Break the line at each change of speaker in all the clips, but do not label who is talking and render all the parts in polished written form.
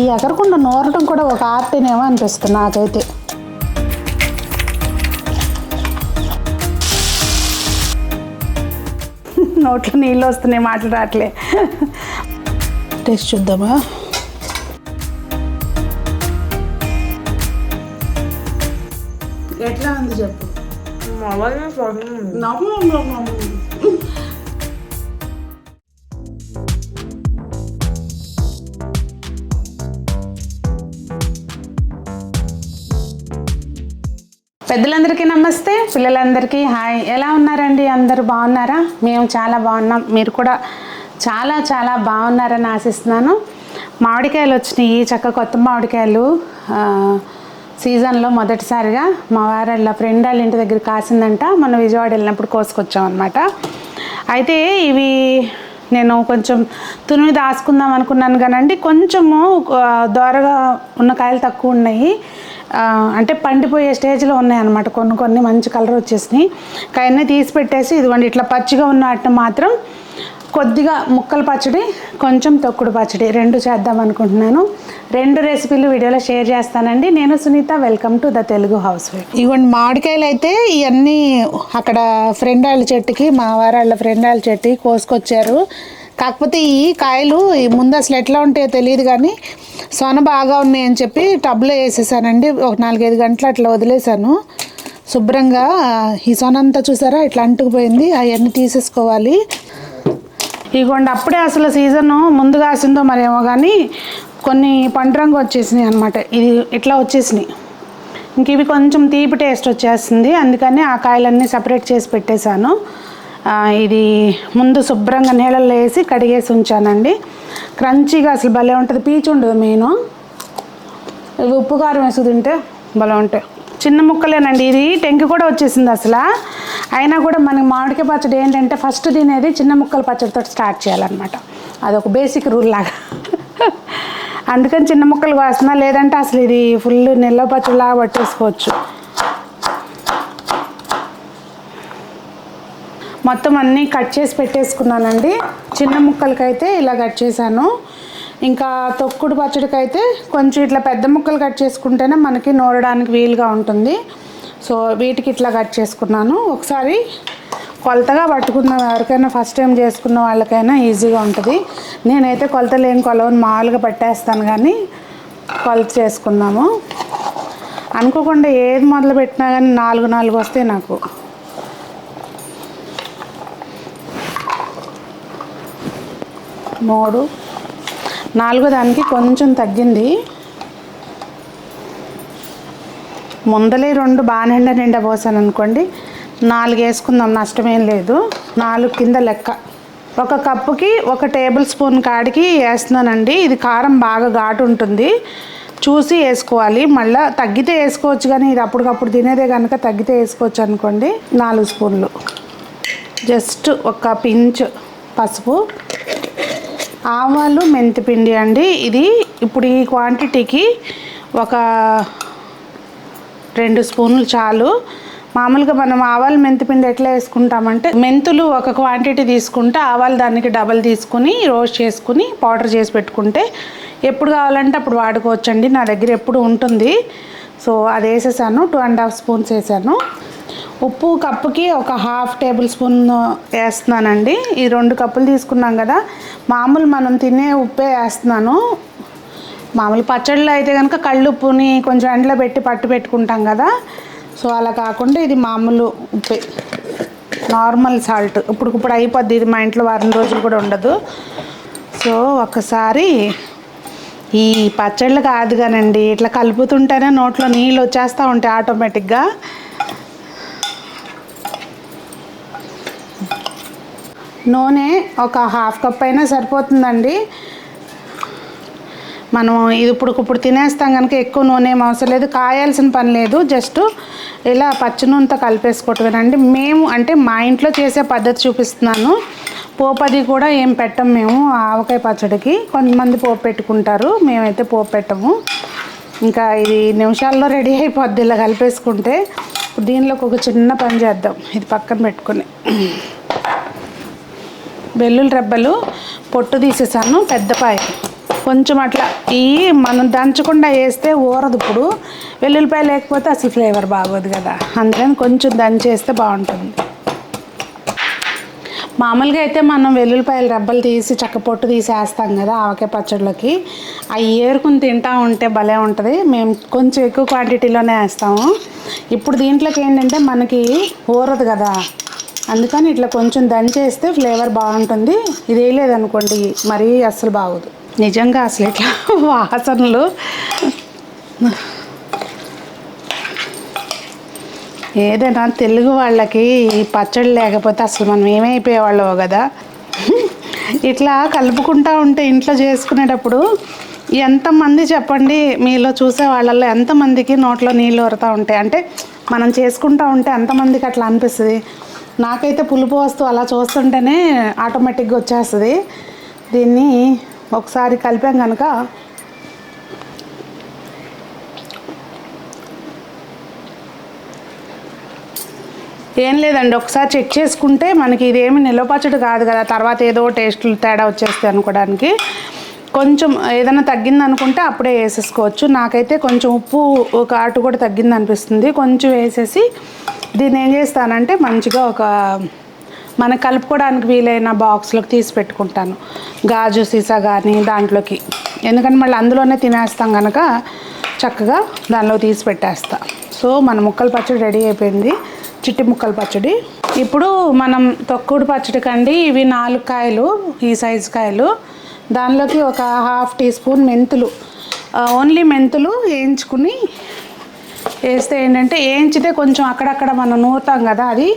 ఈ ఎగరకుండా నూరటం కూడా ఒక ఆర్టేనేమో అనిపిస్తుంది నాకైతే. నోట్లో నీళ్ళు వస్తున్నాయి, మాటలు రావట్లే. టేస్ట్ చూద్దామా? ఎట్లా ఉంది చెప్పు. పెద్దలందరికీ నమస్తే, పిల్లలందరికీ హాయ్. ఎలా ఉన్నారండి? అందరూ బాగున్నారా? మేము చాలా బాగున్నాం. మీరు కూడా చాలా చాలా బాగున్నారని ఆశిస్తున్నాను. మామిడికాయలు వచ్చినాయి, చక్కగా కొత్త మామిడికాయలు. సీజన్లో మొదటిసారిగా మా వారి ఫ్రెండ్ వాళ్ళ ఇంటి దగ్గర కాసిందంట. మనం విజయవాడ వెళ్ళినప్పుడు కోసుకొచ్చాం అనమాట. అయితే ఇవి నేను కొంచెం తునిమి దాచుకుందాం అనుకున్నాను కానండి, కొంచెము దోరగా ఉన్న కాయలు తక్కువ ఉన్నాయి. అంటే పండిపోయే స్టేజ్లో ఉన్నాయన్నమాట. కొన్ని మంచి కలర్ వచ్చేసినాయి. కాయన్ని తీసి పెట్టేసి ఇదిగోండి ఇట్లా పచ్చిగా ఉన్న వాటిని మాత్రం కొద్దిగా ముక్కల పచ్చడి, కొంచెం తొక్కుడు పచ్చడి రెండు చేద్దాం అనుకుంటున్నాను. రెండు రెసిపీలు వీడియోలో షేర్ చేస్తానండి. నేను Sunitha, welcome to the Telugu housewife. ఇవ్వండి మామిడికాయలు అయితే ఇవన్నీ అక్కడ ఫ్రెండ్ వాళ్ళ చెట్టుకి, మా వారి ఫ్రెండ్ వాళ్ళ చెట్టుకి కోసుకొచ్చారు. కాకపోతే ఈ కాయలు ముందు అసలు ఎట్లా ఉంటాయో తెలియదు కానీ సొన బాగా ఉన్నాయని చెప్పి టబ్లో వేసేసానండి. ఒక 4-5 గంటలు అట్లా వదిలేసాను. శుభ్రంగా ఈ సొన అంతా చూసారా ఇట్లా అంటుకుపోయింది. అవన్నీ తీసేసుకోవాలి. ఇదిగోండి అప్పుడే అసలు సీజను ముందు కాసిందో మరేమో కానీ కొన్ని పండు రంగు వచ్చేసినాయి అనమాట. ఇది ఇట్లా వచ్చేసినాయి. ఇంక ఇవి కొంచెం తీపి టేస్ట్ వచ్చేస్తుంది. అందుకని ఆ కాయలన్నీ సపరేట్ చేసి పెట్టేశాను. ఇది ముందు శుభ్రంగా నీళ్ళల్లో వేసి కడిగేసి ఉంచానండి. క్రంచీగా అసలు భలే ఉంటుంది. పీచు ఉండదు మెయిన్. ఇవి ఉప్పు కారం వేసి తింటే భలే ఉంటాయి. చిన్న ముక్కలేనండి. ఇది టెంకి కూడా వచ్చేసింది అసలు. అయినా కూడా మనకి మామిడికాయ పచ్చడి ఏంటంటే ఫస్ట్ తినేది చిన్న ముక్కల పచ్చడితో స్టార్ట్ చేయాలన్నమాట. అదొక బేసిక్ రూల్ లాగా. అందుకని చిన్న ముక్కలు కోస్తున్నా, లేదంటే అసలు ఇది ఫుల్ నిల్వ పచ్చడిలాగా పట్టేసుకోవచ్చు. మొత్తం అన్నీ కట్ చేసి పెట్టేసుకున్నానండి. చిన్న ముక్కలకైతే ఇలా కట్ చేశాను. ఇంకా తొక్కుడు పచ్చడికి అయితే కొంచెం ఇట్లా పెద్ద ముక్కలు కట్ చేసుకుంటేనే మనకి నూరడానికి వీలుగా ఉంటుంది. సో వీటికి ఇట్లా కట్ చేసుకున్నాను. ఒకసారి కొలతగా పట్టుకుందాం, ఎవరికైనా ఫస్ట్ టైం చేసుకున్న వాళ్ళకైనా ఈజీగా ఉంటుంది. నేనైతే కొలత లేని కొలవని మామూలుగా పట్టేస్తాను, కానీ కొలత చేసుకుందాము. అనుకోకుండా ఏది మొదలు పెట్టినా కానీ 4 వస్తాయి నాకు. మూడు, 4 దానికి కొంచెం తగ్గింది. ముందలే 2 బాగా నిండా పోసాను అనుకోండి, 4 వేసుకుందాం, నష్టమేం లేదు. 4 కింద లెక్క. 1 కప్పుకి 1 టేబుల్ స్పూన్ కాడికి వేస్తున్నానండి. ఇది కారం బాగా ఘాటు ఉంటుంది, చూసి వేసుకోవాలి. మళ్ళీ తగ్గితే వేసుకోవచ్చు, కానీ ఇది అప్పటికప్పుడు తినేదే కనుక తగ్గితే వేసుకోవచ్చు అనుకోండి. 4 స్పూన్లు. జస్ట్ 1 పించ్ పసుపు, ఆవాలు, మెంతిపిండి అండి. ఇది ఇప్పుడు ఈ క్వాంటిటీకి 2 స్పూన్లు చాలు. మామూలుగా మనం ఆవాలు మెంతిపిండి ఎట్లా వేసుకుంటామంటే, మెంతులు 1 క్వాంటిటీ తీసుకుంటే ఆవాలు దానికి డబల్ తీసుకుని రోస్ట్ చేసుకుని పౌడర్ చేసి పెట్టుకుంటే ఎప్పుడు కావాలంటే అప్పుడు వాడుకోవచ్చండి. నా దగ్గర ఎప్పుడు ఉంటుంది. సో అది వేసేసాను. 2.5 స్పూన్స్ వేసాను. ఉప్పు కప్పుకి 1/2 టేబుల్ స్పూన్ వేస్తున్నానండి. ఈ 2 కప్పులు తీసుకున్నాం కదా, మామూలు మనం తినే ఉప్పే వేస్తున్నాను. మామూలు పచ్చళ్ళు అయితే కనుక కళ్ళుప్పుని కొంచెం ఎండలో పెట్టి పట్టు పెట్టుకుంటాం కదా, సో అలా కాకుండా ఇది మామూలు ఉప్పే, నార్మల్ సాల్ట్. ఇప్పుడు అయిపోద్ది. ఇది మా ఇంట్లో వారం రోజులు కూడా ఉండదు. సో ఒకసారి ఈ పచ్చళ్ళు కాదు కానండి, ఇట్లా కలుపుతుంటేనే నోట్లో నీళ్ళు వచ్చేస్తూ ఉంటాయి ఆటోమేటిక్గా. నూనె 1/2 కప్ అయినా సరిపోతుందండి. మనం ఇది ఇప్పుడు తినేస్తాం కనుక ఎక్కువ నూనె ఏం అవసరం లేదు, కాయాల్సిన పని లేదు. జస్ట్ ఇలా పచ్చి నూనెతో కలిపేసుకోవటమేనండి. మేము అంటే మా ఇంట్లో చేసే పద్ధతి చూపిస్తున్నాను. పోపది కూడా ఏం పెట్టం మేము ఆవకాయ పచ్చడికి. కొంతమంది పోపు పెట్టుకుంటారు, మేమైతే పోపు పెట్టము. ఇంకా ఇది నిమిషాల్లో రెడీ అయిపోద్ది ఇలా కలిపేసుకుంటే. దీనిలోకి ఒక చిన్న పని చేద్దాం. ఇది పక్కన పెట్టుకొని వెల్లుల్లి రెబ్బలు పొట్టు తీసేసాను, పెద్దపాయ కొంచెం అట్లా మనం దంచకుండా వేస్తే ఊరదు. ఇప్పుడు వెల్లుల్లిపాయ లేకపోతే అసలు ఫ్లేవర్ బాగోదు కదా, అందుకని కొంచెం దంచేస్తే బాగుంటుంది. మామూలుగా అయితే మనం వెల్లుల్లిపాయలు రబ్బలు తీసి చక్క పొట్టు తీసి వేస్తాం కదా ఆవకాయ పచ్చడిలోకి, అవి ఏరుకుని తింటా ఉంటే భలే ఉంటుంది. మేము కొంచెం ఎక్కువ క్వాంటిటీలోనే వేస్తాము. ఇప్పుడు దీంట్లోకి ఏంటంటే మనకి ఊరదు కదా, అందుకని ఇట్లా కొంచెం దంచేస్తే ఫ్లేవర్ బాగుంటుంది. ఇది వేయలేదనుకోండి మరీ అస్సలు బాగోదు. నిజంగా అసలు ఇట్లా వాసనలు ఏదైనా తెలుగు వాళ్ళకి పచ్చడి లేకపోతే అసలు మనం ఏమైపోయేవాళ్ళో కదా. ఇట్లా కలుపుకుంటూ ఉంటే ఇంట్లో చేసుకునేటప్పుడు ఎంతమంది చెప్పండి, మీలో చూసే వాళ్ళల్లో ఎంతమందికి నోట్లో నీళ్ళు ఊరుతూ ఉంటాయి. అంటే మనం చేసుకుంటూ ఉంటే ఎంతమందికి అట్లా అనిపిస్తుంది. నాకైతే పులుపు వస్తూ అలా చూస్తుంటేనే ఆటోమేటిక్గా వచ్చేస్తుంది. దీన్ని ఒకసారి కలిపాం కనుక ఏం లేదండి, ఒకసారి చెక్ చేసుకుంటే మనకి ఇదేమి నిల్వ పచ్చడి కాదు కదా, తర్వాత ఏదో టేస్ట్లు తేడా వచ్చేస్తాయి అనుకోవడానికి. కొంచెం ఏదైనా తగ్గింది అనుకుంటే అప్పుడే వేసేసుకోవచ్చు. నాకైతే కొంచెం ఉప్పు ఘాటు కూడా తగ్గింది అనిపిస్తుంది. కొంచెం వేసేసి దీన్ని ఏం చేస్తానంటే మంచిగా మనకు కలుపుకోవడానికి వీలైన బాక్స్లోకి తీసి పెట్టుకుంటాను, గాజు సీసా కానీ దాంట్లోకి. ఎందుకంటే మళ్ళీ అందులోనే తినేస్తాం కనుక చక్కగా దానిలో తీసి పెట్టేస్తా. సో మన ముక్కల పచ్చడి రెడీ అయిపోయింది, చిట్టి ముక్కల పచ్చడి. ఇప్పుడు మనం తొక్కుడు పచ్చడి కండి ఇవి 4 కాయలు, ఈ సైజు కాయలు. దానిలోకి ఒక 1/2 టీ స్పూన్ మెంతులు, ఓన్లీ మెంతులు వేయించుకుని వేస్తే ఏంటంటే వేయించితే కొంచెం అక్కడక్కడ మనం నూరుతాం కదా, అది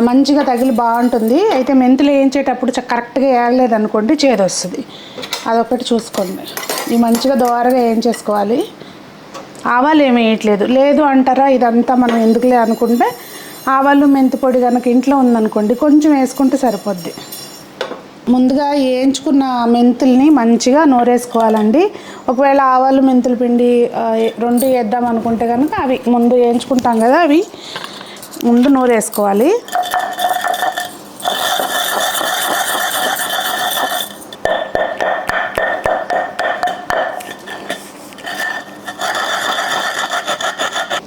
మంచిగా తగిలి బాగుంటుంది. అయితే మెంతులు వేయించేటప్పుడు కరెక్ట్గా వేయలేదనుకోండి చేదు వస్తుంది, అదొకటి చూసుకోండి. ఇవి మంచిగా దోరగా వేయించేసుకోవాలి. ఆవాలు ఏమి వేయట్లేదు, లేదు అంటారా ఇదంతా మనం ఎందుకులే అనుకుంటే ఆవాలు మెంతి పొడి కనుక ఇంట్లో ఉందనుకోండి కొంచెం వేసుకుంటే సరిపోద్ది. ముందుగా వేయించుకున్న మెంతుల్ని మంచిగా నూరేసుకోవాలండి. ఒకవేళ ఆవాలు మెంతుల పిండి 2 వేద్దాం అనుకుంటే కనుక అవి ముందు వేయించుకుంటాం కదా, అవి ముందు నూరేసుకోవాలి.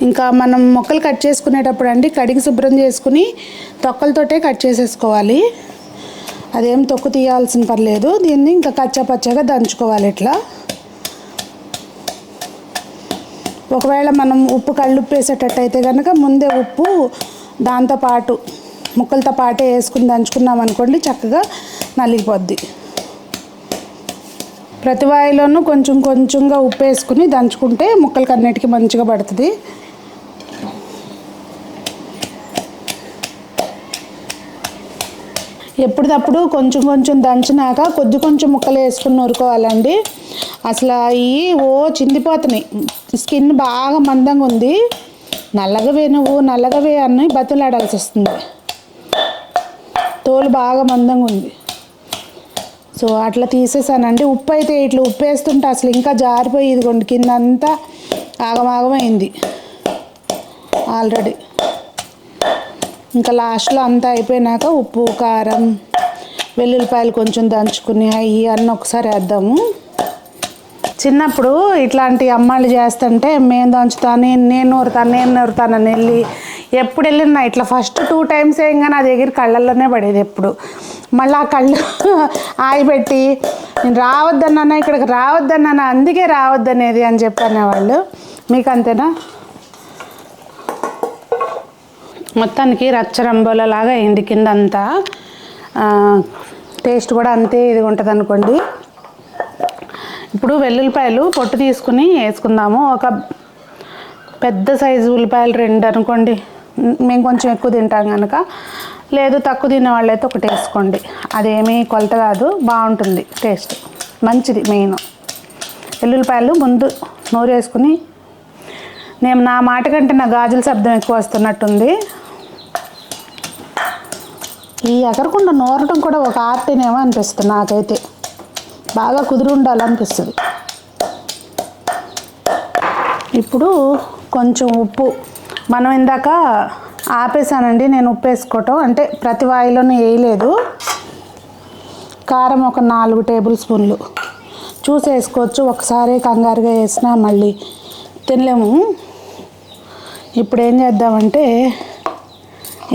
ఇంకా మనం ముక్కలు కట్ చేసుకునేటప్పుడు అండి కడిగి శుభ్రం చేసుకుని తొక్కలతోటే కట్ చేసేసుకోవాలి. అదేం తొక్కు తీయాల్సిన పర్లేదు. దీన్ని ఇంకా కచ్చాపచ్చాగా దంచుకోవాలి ఇట్లా. ఒకవేళ మనం ఉప్పు కళ్ళుప్పు వేసేటట్టయితే కనుక ముందే ఉప్పు దాంతోపాటు ముక్కలతో పాటే వేసుకుని దంచుకున్నాం అనుకోండి చక్కగా నలిగిపోద్ది. ప్రతి వాయిలోనూ కొంచెం కొంచెంగా ఉప్పు వేసుకుని దంచుకుంటే ముక్కలకి అన్నిటికీ మంచిగా పడుతుంది. ఎప్పటికప్పుడు కొంచెం కొంచెం దంచినాక కొంచెం ముక్కలు వేసుకుని నూరుకోవాలండి. అసలు చిందిపోతున్నాయి, స్కిన్ బాగా మందంగా ఉంది, నల్లగవే అని బతులాడాల్సి వస్తుంది. తోలు బాగా మందంగా ఉంది. సో అట్లా తీసేసానండి. ఉప్పు అయితే ఇట్లా ఉప్పు వేస్తుంటే అసలు ఇంకా జారిపోయి ఇదిగోండి కింద అంతా ఆగమాగమైంది ఆల్రెడీ. ఇంకా లాస్ట్లో అంతా అయిపోయినాక ఉప్పు కారం వెల్లుల్లిపాయలు కొంచెం దంచుకుని అవి అన్నీ ఒకసారి వేద్దాము. చిన్నప్పుడు ఇట్లాంటి అమ్మాయిలు చేస్తుంటే మేము దంచుతాను, నేను నూరుతానని వెళ్ళి ఎప్పుడు వెళ్ళినా ఇట్లా ఫస్ట్ 2 టైమ్స్ వేయంగా నా దగ్గర కళ్ళల్లోనే పడేది. ఎప్పుడు మళ్ళీ ఆ కళ్ళు ఆగిపెట్టి నేను రావద్దన్నా, ఇక్కడికి రావద్దన్నా, అందుకే రావద్దనేది అని చెప్పనేవాళ్ళు. మీకు అంతేనా? మొత్తానికి రచ్చరంబోలలాగా అయింది కింద అంతా. టేస్ట్ కూడా అంతే ఇది ఉంటుంది అనుకోండి. ఇప్పుడు వెల్లుల్లిపాయలు పొట్టు తీసుకుని వేసుకుందాము. ఒక పెద్ద సైజు ఉల్లిపాయలు 2 అనుకోండి, మేము కొంచెం ఎక్కువ తింటాం కనుక. లేదు తక్కువ తినే వాళ్ళైతే 1 వేసుకోండి, అదేమీ కొలత కాదు, బాగుంటుంది టేస్ట్, మంచిది. మెయిన్ వెల్లుల్లిపాయలు ముందు నూరేసుకుని, నా మాట కంటే నా గాజుల శబ్దం ఎక్కువ వస్తున్నట్టుంది. ఈ ఎగరకుండా నూరటం కూడా ఒక ఆర్టేనేమో అనిపిస్తుంది నాకైతే, బాగా కుదిరి ఉండాలనిపిస్తుంది. ఇప్పుడు కొంచెం ఉప్పు, మనం ఇందాక ఆపేసానండి నేను ఉప్పు వేసుకోవటం, అంటే ప్రతి వాయిలోనూ వేయలేదు. కారం ఒక 4 టేబుల్ స్పూన్లు, చూసి వేసుకోవచ్చు. ఒకసారి కంగారుగా వేసినా మళ్ళీ తినలేము. ఇప్పుడు ఏం చేద్దామంటే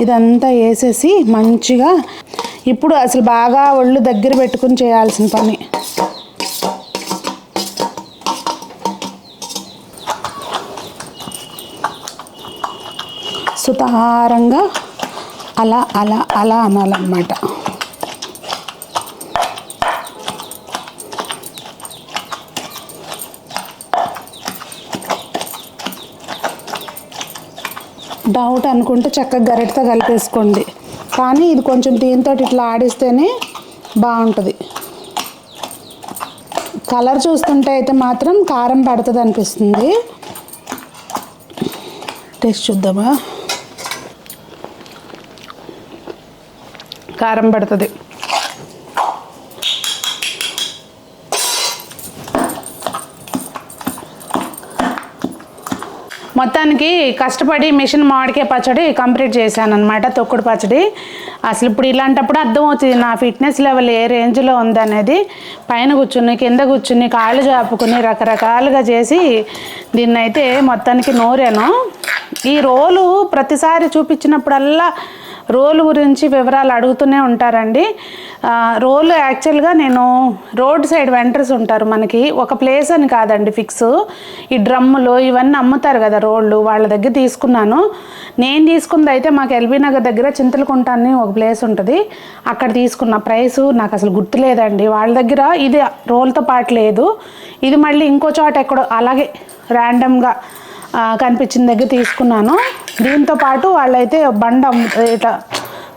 ఇదంతా వేసేసి మంచిగా ఇప్పుడు అసలు బాగా ఒళ్ళు దగ్గర పెట్టుకుని చేయాల్సిన పని. సుతారంగా అలా అలా అలా అనాలన్నమాట. డౌట్ అనుకుంటే చక్కగా గరిటతో కలిపేసుకోండి. కానీ ఇది కొంచెం దీంతో ఇట్లా ఆడిస్తేనే బాగుంటుంది. కలర్ చూస్తుంటే అయితే మాత్రం కారం పడుతుంది అనిపిస్తుంది. టేస్ట్ చూద్దామా. కారం పడుతుంది. మొత్తానికి కష్టపడి మిషన్ మామిడికాయ పచ్చడి కంప్లీట్ చేశాను అనమాట. తొక్కుడు పచ్చడి. అసలు ఇప్పుడు ఇలాంటప్పుడు అర్థమవుతుంది నా ఫిట్నెస్ లెవెల్ ఏ రేంజ్లో ఉందనేది. పైన కూర్చుని కింద కూర్చుని కాళ్ళు చాపుకుని రకరకాలుగా చేసి దీన్నైతే మొత్తానికి నూరాను. ఈ రోలు ప్రతిసారి చూపించినప్పుడల్లా రోలు గురించి వివరాలు అడుగుతూనే ఉంటారండి. రోలు యాక్చువల్గా నేను రోడ్ సైడ్ వెండర్స్ ఉంటారు మనకి, ఒక ప్లేస్ అని కాదండి ఫిక్స్. ఈ డ్రమ్ములు ఇవన్నీ అమ్ముతారు కదా రోళ్ళు, వాళ్ళ దగ్గర తీసుకున్నాను. నేను తీసుకుంది అయితే మాకు ఎల్బీ నగర్ దగ్గర చింతలకుంట అని ఒక ప్లేస్ ఉంటుంది, అక్కడ తీసుకున్న. ప్రైసు నాకు అసలు గుర్తులేదండి. వాళ్ళ దగ్గర ఇది రోల్తో పాటు లేదు, ఇది మళ్ళీ ఇంకో చోట ఎక్కడో అలాగే ర్యాండమ్గా కనిపించిన దగ్గర తీసుకున్నాను. దీంతో పాటు వాళ్ళైతే బండ ఇట్లా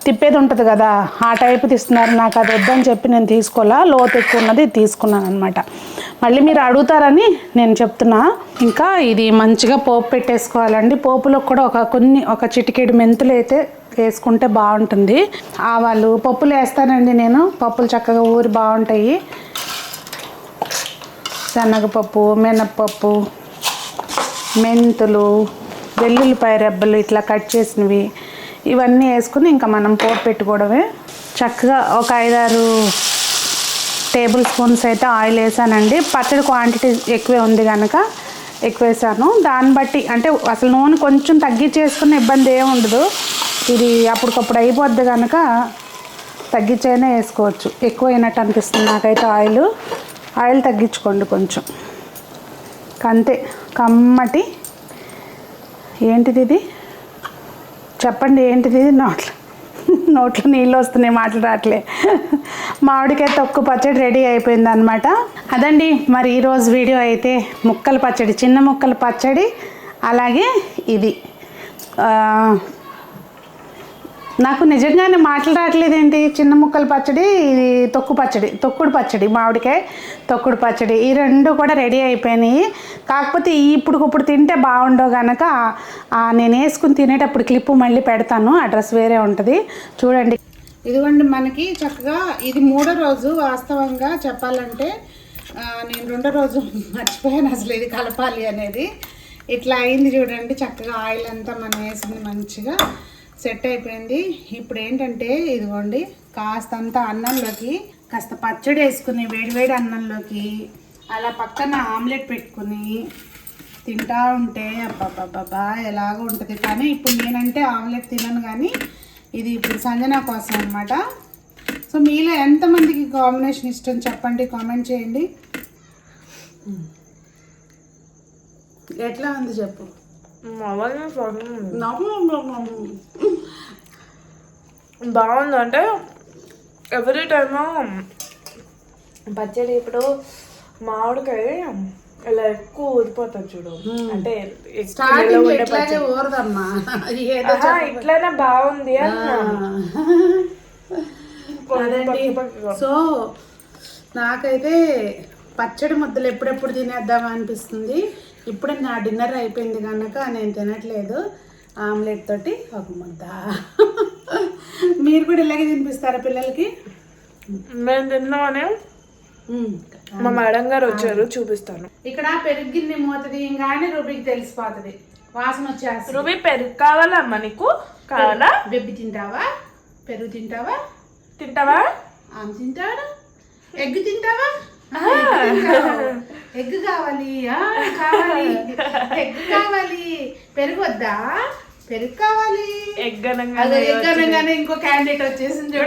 తిప్పేది ఉంటుంది కదా, ఆ టైపు తీస్తున్నారు. నాకు అది వద్దని చెప్పి నేను తీసుకోవాలా, లోతు ఎక్కువ ఉన్నది తీసుకున్నాను అనమాట. మళ్ళీ మీరు అడుగుతారని నేను చెప్తున్నా. ఇంకా ఇది మంచిగా పోపు పెట్టేసుకోవాలండి. పోపులో కూడా ఒక చిటికెడు మెంతులు అయితే వేసుకుంటే బాగుంటుంది. ఆవాలు పప్పులు వేస్తానండి నేను. పప్పులు చక్కగా ఊరి బాగుంటాయి. శనగపప్పు, మినప్పప్పు, మెంతులు, వెల్లుల్లిపాయ రెబ్బలు ఇట్లా కట్ చేసినవి ఇవన్నీ వేసుకుని ఇంకా మనం పోపు పెట్టుకోవడమే. చక్కగా ఒక 5-6 టేబుల్ స్పూన్స్ అయితే ఆయిల్ వేసానండి. పచ్చడి క్వాంటిటీ ఎక్కువే ఉంది కనుక ఎక్కువ వేసాను. దాన్ని బట్టి అంటే అసలు నూనె కొంచెం తగ్గించేసుకున్న ఇబ్బంది ఏమి ఉండదు. ఇది అప్పటికప్పుడు అయిపోద్ది కనుక తగ్గించైనా వేసుకోవచ్చు. ఎక్కువ అయినట్టు అనిపిస్తుంది నాకైతే ఆయిల్ తగ్గించుకోండి కొంచెం. అంతే. కమ్మటి ఏంటిది ఇది చెప్పండి, ఏంటిది ఇది? నోట్లో నీళ్ళు వస్తున్నాయి, మాటలు రావట్లే. మామిడికాయ తొక్కు పచ్చడి రెడీ అయిపోయింది అనమాట. అదండి మరి ఈరోజు వీడియో అయితే ముక్కల పచ్చడి, చిన్న ముక్కల పచ్చడి, అలాగే ఇది. నాకు నిజంగానే మాటలు రావట్లేదేంటి. చిన్న ముక్కల పచ్చడి, ఇది తొక్కుడు పచ్చడి, మామిడికాయ తొక్కుడు పచ్చడి, ఈ రెండు కూడా రెడీ అయిపోయినాయి. కాకపోతే ఇప్పుడు తింటే బాగుండవు కనుక నేను వేసుకుని తినేటప్పుడు క్లిప్పు మళ్ళీ పెడతాను. అడ్రస్ వేరే ఉంటుంది చూడండి. ఇదిగోండి మనకి చక్కగా ఇది 3వ రోజు. వాస్తవంగా చెప్పాలంటే నేను 2వ రోజు మర్చిపోయాను అసలు ఇది కలపాలి అనేది. ఇట్లా అయింది చూడండి. చక్కగా ఆయిల్ అంతా మనం వేసింది మంచిగా సెట్ అయిపోయింది. ఇప్పుడు ఏంటంటే ఇదిగోండి కాస్తంత అన్నంలోకి కాస్త పచ్చడి వేసుకుని వేడివేడి అన్నంలోకి అలా పక్కన ఆమ్లెట్ పెట్టుకుని తింటా ఉంటే అబ్బాబ్బాబ్బా ఎలాగో ఉంటుంది. కానీ ఇప్పుడు నేనంటే ఆమ్లెట్ తినను, కానీ ఇది ఇప్పుడు సంజన కోసం అనమాట. సో మీలో ఎంతమందికి కాంబినేషన్ ఇష్టం చెప్పండి, కామెంట్ చేయండి. ఎట్లా ఉంది చెప్పు.
బాగుంది. అంటే ఎవ్రీ టైము పచ్చడి ఇప్పుడు మామిడికాయ ఇలా ఎక్కువ ఊరిపోతుంది చూడు. అంటే ఇట్లానే బాగుంది
సో నాకైతే పచ్చడి ముద్దలు ఎప్పుడెప్పుడు తినేద్దామా అనిపిస్తుంది. ఇప్పుడు నా డిన్నర్ అయిపోయింది కనుక నేను తినట్లేదు. ఆమ్లెట్ తోటి ఒక ముద్ద. మీరు కూడా ఇలాగే తినిపిస్తారా పిల్లలకి?
మేము తిన్నామని మా మేడం గారు వచ్చారు, చూపిస్తాను.
ఇక్కడ పెరుగు గిన్నె మూతది కానీ రూబీకి తెలిసిపోతుంది, వాసన వచ్చేస్తుంది.
రూబీ పెరుగు కావాలమ్మా? నీకు కావాలా?
బెబ్బి తింటావా? పెరుగు తింటావా?
తింటావా?
ఆమె తింటావా? ఎగ్ తింటావా? ఎగ్ కావాలి కావాలి ఎగ్ కావాలి పెరుగు వద్దా పెరుగు కావాలి
ఎగ్
ఎగ్ అనగానే ఇంకో క్యాండిడేట్ వచ్చేసింది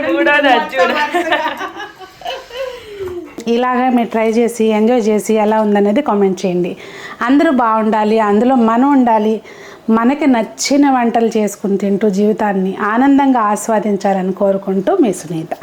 ఇలాగా మీరు ట్రై చేసి ఎంజాయ్ చేసి ఎలా ఉందనేది కామెంట్ చేయండి. అందరూ బాగుండాలి, అందులో మనం ఉండాలి, మనకి నచ్చిన వంటలు చేసుకుని తింటూ జీవితాన్ని ఆనందంగా ఆస్వాదించాలని కోరుకుంటూ మీ సునీత.